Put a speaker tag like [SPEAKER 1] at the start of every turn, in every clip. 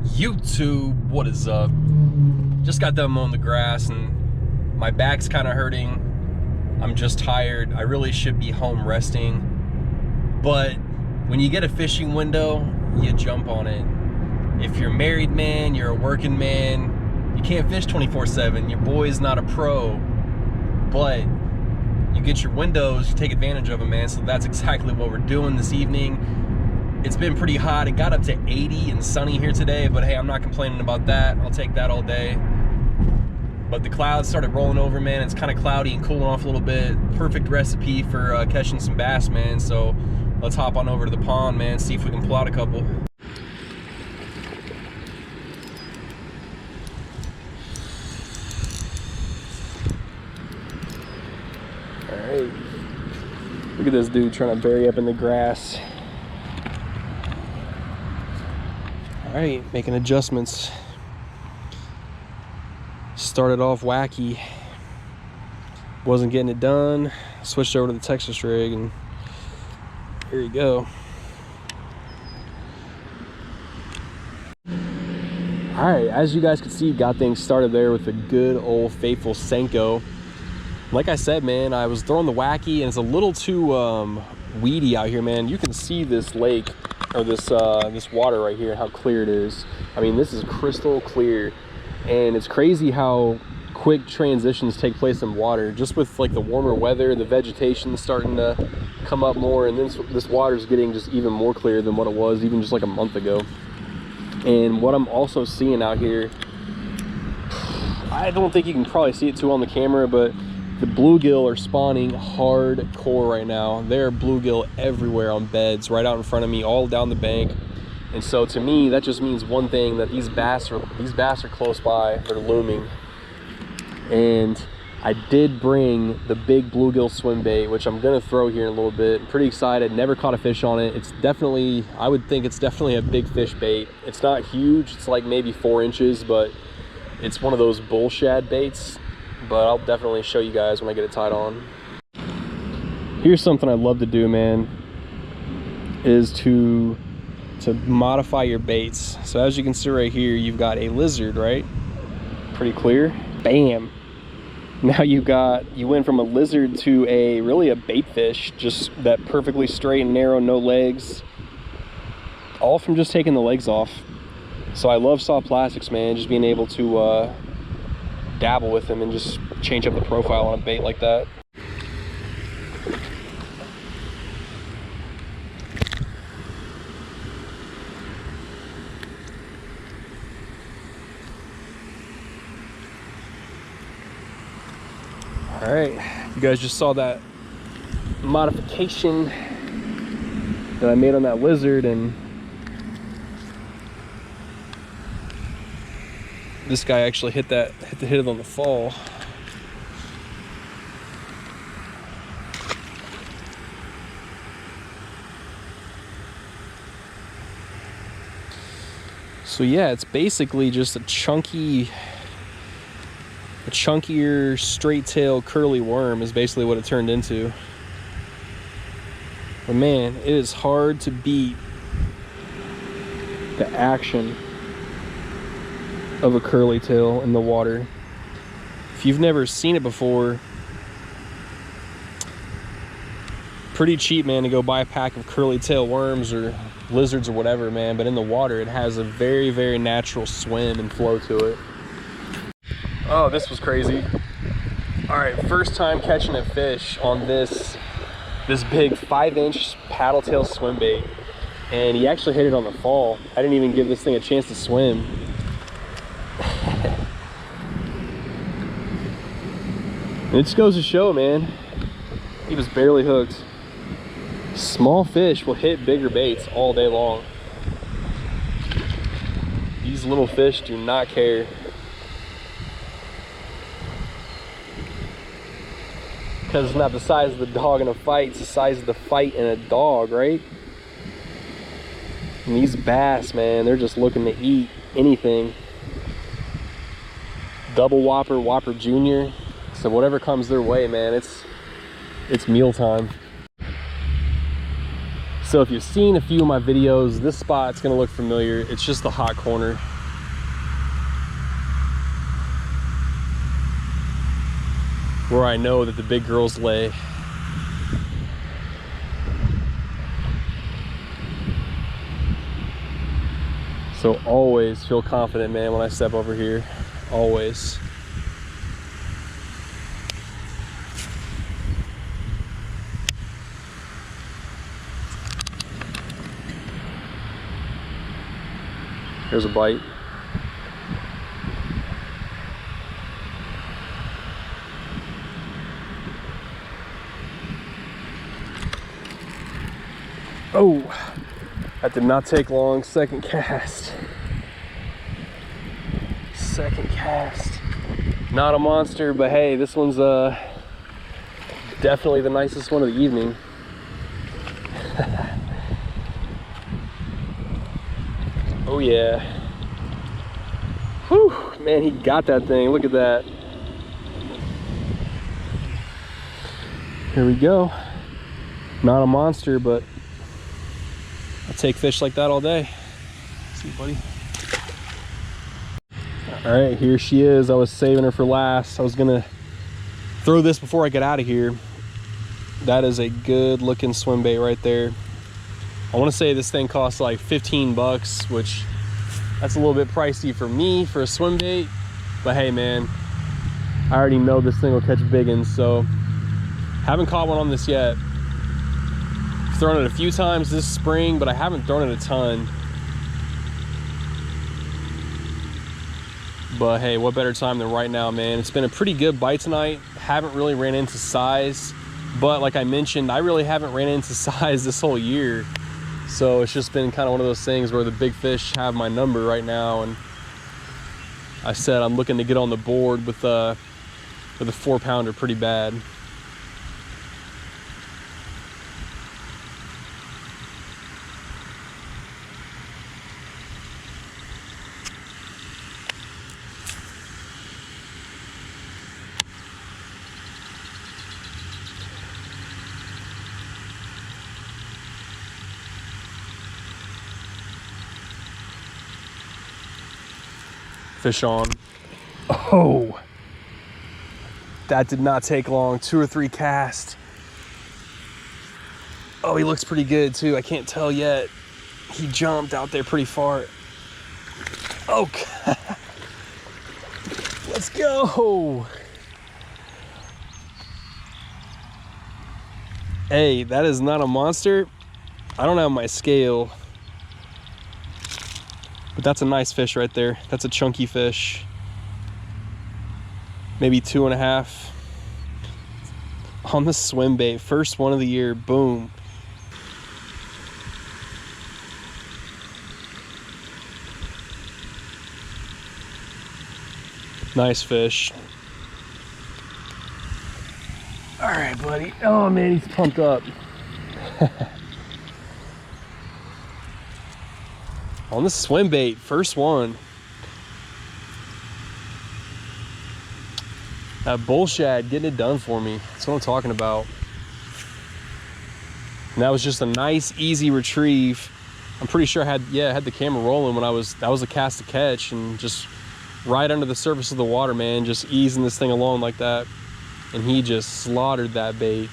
[SPEAKER 1] YouTube, what is up? Just got done mowing the grass and my back's kind of hurting. I'm just tired. I really should be home resting. But when you get a fishing window, you jump on it. If you're a married man, you're a working man, you can't fish 24/7. Your boy's not a pro, but you get your windows, you take advantage of them, man. So that's exactly what we're doing this evening. It's been pretty hot. It got up to 80 and sunny here today, but hey, I'm not complaining about that. I'll take that all day. But the clouds started rolling over, man. It's kind of cloudy and cooling off a little bit. Perfect recipe for catching some bass, man. So let's hop on over to the pond, man, see if we can pull out a couple. All right. Look at this dude trying to bury up in the grass. All right, making adjustments. Started off wacky, wasn't getting it done. Switched over to the Texas rig, and here you go. All right, as you guys can see, got things started there with a good old faithful Senko. Like I said, man, I was throwing the wacky, and it's a little too weedy out here, man. You can see this lake, or this water right here, how clear it is. I mean, this is crystal clear, and it's crazy how quick transitions take place in water. Just with like the warmer weather, the vegetation starting to come up more, and then this water is getting just even more clear than what it was even just like a month ago. And what I'm also seeing out here, I don't think you can probably see it too on the camera, but the bluegill are spawning hardcore right now. There are bluegill everywhere on beds right out in front of me, all down the bank. And so to me, that just means one thing, that these bass are close by. They're looming. And I did bring the big bluegill swim bait, which I'm gonna throw here in a little bit. I'm pretty excited. Never caught a fish on it. It's definitely, I would think it's definitely a big fish bait. It's not huge. It's like maybe 4 inches, but it's one of those bull shad baits. But I'll definitely show you guys when I get it tied on. Here's something I love to do, man, is to modify your baits. So as you can see right here, you've got a lizard, right? Pretty clear. Bam. Now you went from a lizard to really a bait fish, just that perfectly straight and narrow, no legs, all from just taking the legs off. So I love soft plastics, man, just being able to dabble with them and just change up the profile on a bait like that. All right, you guys just saw that modification that I made on that lizard, and this guy actually hit it on the fall. So yeah, it's basically just a chunkier straight tail curly worm is basically what it turned into. But man, it is hard to beat the action of a curly tail in the water. If you've never seen it before, pretty cheap, man, to go buy a pack of curly tail worms or lizards or whatever, man, but in the water it has a very, very natural swim and flow to it. Oh, this was crazy. All right, first time catching a fish on this big 5-inch paddle tail swim bait, and he actually hit it on the fall. I didn't even give this thing a chance to swim. It just goes to show, man, he was barely hooked. Small fish will hit bigger baits all day long. These little fish do not care. Because it's not the size of the dog in a fight, it's the size of the fight in a dog, right? And these bass, man, they're just looking to eat anything. Double Whopper, Whopper Jr. So whatever comes their way, man, it's meal time. So if you've seen a few of my videos, this spot's gonna look familiar. It's just the hot corner. Where I know that the big girls lay. So always feel confident, man, when I step over here. Always. Here's a bite. Oh, that did not take long. Second cast. Second cast. Not a monster, but hey, this one's definitely the nicest one of the evening. Oh yeah. Whew, man, he got that thing. Look at that. Here we go. Not a monster, but I'll take fish like that all day. See you, buddy. All right, here she is. I was saving her for last. I was gonna throw this before I get out of here. That is a good looking swim bait right there. I want to say this thing costs like 15 bucks, which that's a little bit pricey for me for a swim bait. But hey, man, I already know this thing will catch big ones, so haven't caught one on this yet. I've thrown it a few times this spring, but I haven't thrown it a ton. But hey, what better time than right now, man? It's been a pretty good bite tonight. Haven't really ran into size, but like I mentioned, I really haven't ran into size this whole year. So it's just been kind of one of those things where the big fish have my number right now. And I said I'm looking to get on the board with a 4-pounder pretty bad. Fish on. Oh, that did not take long. 2 or 3 casts. Oh, he looks pretty good too. I can't tell yet. He jumped out there pretty far. Okay. Let's go. Hey, that is not a monster. I don't have my scale, but that's a nice fish right there. That's a chunky fish. Maybe 2.5. On the swim bait. First one of the year. Boom. Nice fish. All right, buddy. Oh man, he's pumped up. On the swim bait, first one. That bull shad getting it done for me. That's what I'm talking about. And that was just a nice, easy retrieve. I'm pretty sure I had the camera rolling when that was a cast to catch, and just right under the surface of the water, man, just easing this thing along like that. And he just slaughtered that bait.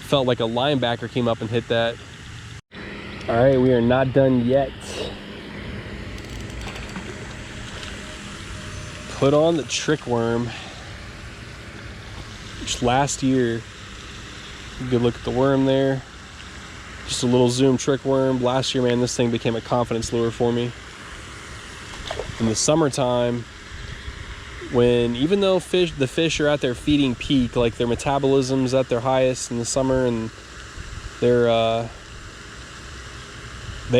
[SPEAKER 1] Felt like a linebacker came up and hit that. All right, we are not done yet. Put on the trick worm, which last year, good look at the worm there. Just a little zoom trick worm. Last year, man, this thing became a confidence lure for me. In the summertime, when even though the fish are at their feeding peak, like their metabolism's at their highest in the summer, and they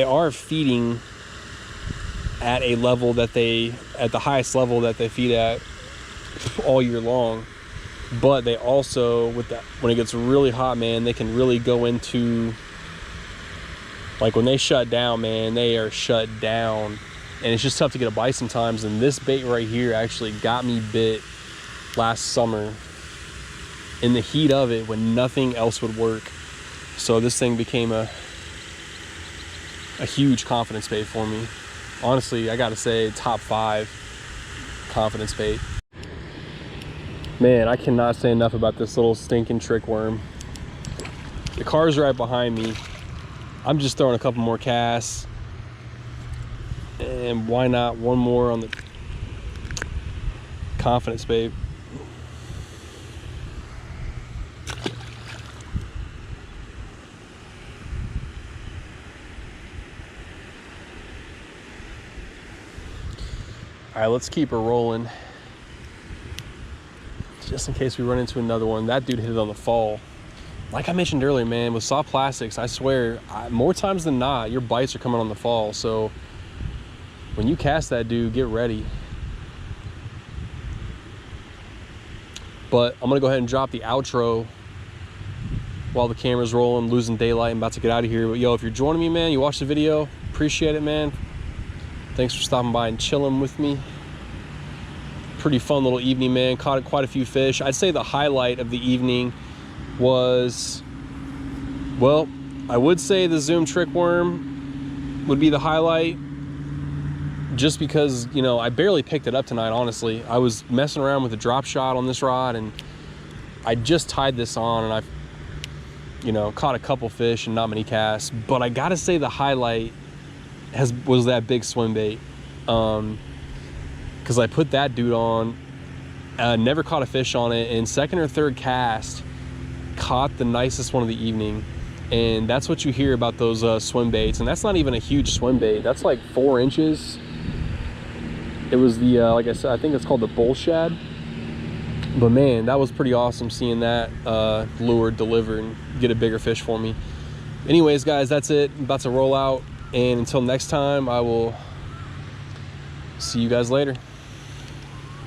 [SPEAKER 1] are feeding at a level at the highest level that they feed at all year long. But they also, when it gets really hot, man, they can really go into, like when they shut down, man, they are shut down. And it's just tough to get a bite sometimes. And this bait right here actually got me bit last summer in the heat of it when nothing else would work. So this thing became a huge confidence bait for me. Honestly, I gotta say, top 5 confidence bait. Man, I cannot say enough about this little stinking trick worm. The car's right behind me. I'm just throwing a couple more casts. And why not one more on the confidence bait. All right, let's keep her rolling. Just in case we run into another one. That dude hit it on the fall. Like I mentioned earlier, man, with soft plastics, I swear, more times than not, your bites are coming on the fall. So when you cast that dude, get ready. But I'm gonna go ahead and drop the outro while the camera's rolling, losing daylight. I'm about to get out of here. But yo, if you're joining me, man, you watched the video, appreciate it, man. Thanks for stopping by and chilling with me. Pretty fun little evening, man. Caught quite a few fish. I'd say the highlight of the evening was, well, I would say the Zoom trick worm would be the highlight, just because, you know, I barely picked it up tonight, honestly. I was messing around with a drop shot on this rod, and I just tied this on, and I've, you know, caught a couple fish and not many casts. But I gotta say the highlight was that big swim bait, because I put that dude on, never caught a fish on it, and second or third cast caught the nicest one of the evening. And that's what you hear about those swim baits, and that's not even a huge swim bait. That's like 4 inches. It was the like I said, I think it's called the bull shad. But man, that was pretty awesome seeing that lure deliver and get a bigger fish for me. Anyways, guys, that's it. I'm about to roll out, and until next time, I will see you guys later.